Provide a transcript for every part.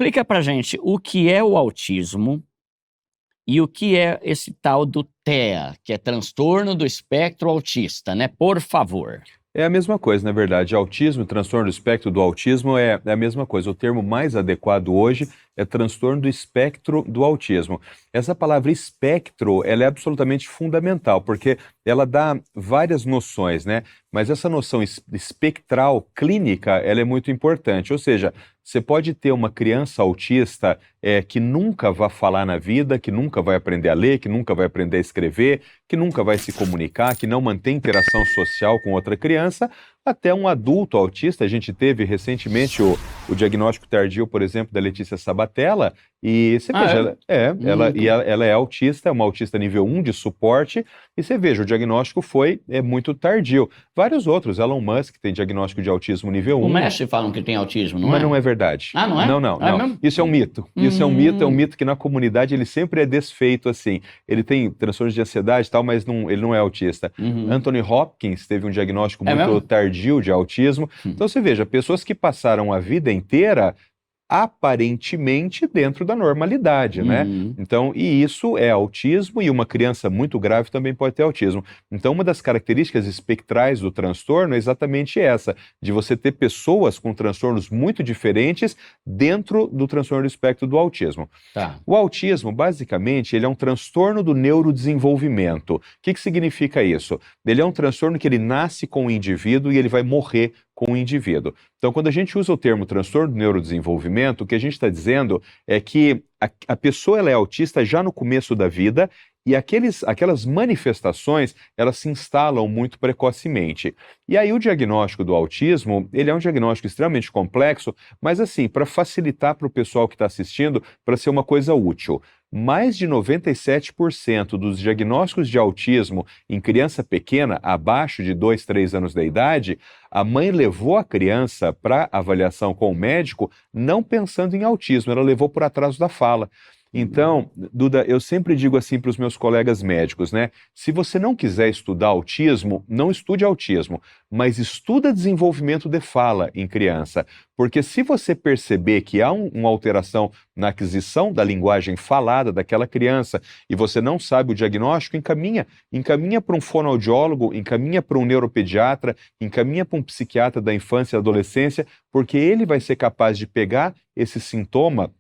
Explica pra gente o que é o autismo e o que é esse tal do TEA, que é transtorno do espectro autista, né? Por favor. É a mesma coisa, na verdade. Autismo, transtorno do espectro do autismo é a mesma coisa. O termo mais adequado hoje é transtorno do espectro do autismo. Essa palavra espectro, ela é absolutamente fundamental, porque ela dá várias noções, né? Mas essa noção espectral clínica, ela é muito importante. Ou seja, você pode ter uma criança autista que nunca vai falar na vida, que nunca vai aprender a ler, que nunca vai aprender a escrever, que nunca vai se comunicar, que não mantém interação social com outra criança, até um adulto autista. A gente teve recentemente o diagnóstico tardio, por exemplo, da Letícia Sabatella, e você veja, ela é autista, é uma autista nível 1 de suporte, e você veja, o diagnóstico foi muito tardio. Vários outros, Elon Musk tem diagnóstico de autismo nível 1. O Messi falam que tem autismo, não é? Mas não é verdade. Ah, não é? Não. Mesmo? Isso é um mito. Isso é um mito que na comunidade ele sempre é desfeito assim. Ele tem transtornos de ansiedade e tal, mas ele não é autista. Anthony Hopkins teve um diagnóstico muito tardio de autismo. Então você veja, pessoas que passaram a vida inteira aparentemente dentro da normalidade, né? Então, e isso é autismo, e uma criança muito grave também pode ter autismo. Então, uma das características espectrais do transtorno é exatamente essa, de você ter pessoas com transtornos muito diferentes dentro do transtorno do espectro do autismo. Tá. O autismo, basicamente, ele é um transtorno do neurodesenvolvimento. O que significa isso? Ele é um transtorno que ele nasce com o indivíduo e ele vai morrer com o indivíduo. Então, quando a gente usa o termo transtorno do neurodesenvolvimento, o que a gente está dizendo é que a pessoa ela é autista já no começo da vida e aquelas manifestações, elas se instalam muito precocemente. E aí o diagnóstico do autismo, ele é um diagnóstico extremamente complexo, mas assim, para facilitar para o pessoal que está assistindo, para ser uma coisa útil. Mais de 97% dos diagnósticos de autismo em criança pequena, abaixo de 2, 3 anos da idade, a mãe levou a criança para avaliação com o médico não pensando em autismo, ela levou por atraso da fala. Então, Duda, eu sempre digo assim para os meus colegas médicos, né? Se você não quiser estudar autismo, não estude autismo, mas estuda desenvolvimento de fala em criança. Porque se você perceber que há uma alteração na aquisição da linguagem falada daquela criança e você não sabe o diagnóstico, encaminha para um fonoaudiólogo, encaminha para um neuropediatra, encaminha para um psiquiatra da infância e adolescência, porque ele vai ser capaz de pegar esse sintoma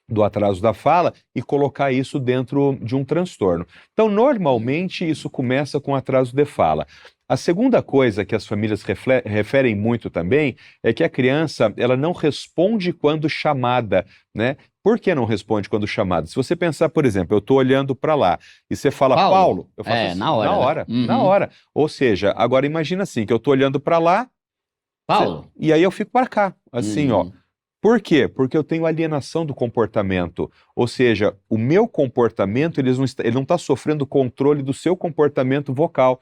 do atraso da fala e colocar isso dentro de um transtorno. Então, normalmente, isso começa com atraso de fala. A segunda coisa que as famílias referem muito também é que a criança ela não responde quando chamada, né? Por que não responde quando chamada? Se você pensar, por exemplo, eu estou olhando para lá e você fala Paulo, eu faço assim, na hora. Na hora. Ou seja, agora imagina assim, que eu estou olhando para lá, Paulo. e aí eu fico para cá, assim, ó. Por quê? Porque eu tenho alienação do comportamento, ou seja, o meu comportamento ele não está sofrendo controle do seu comportamento vocal.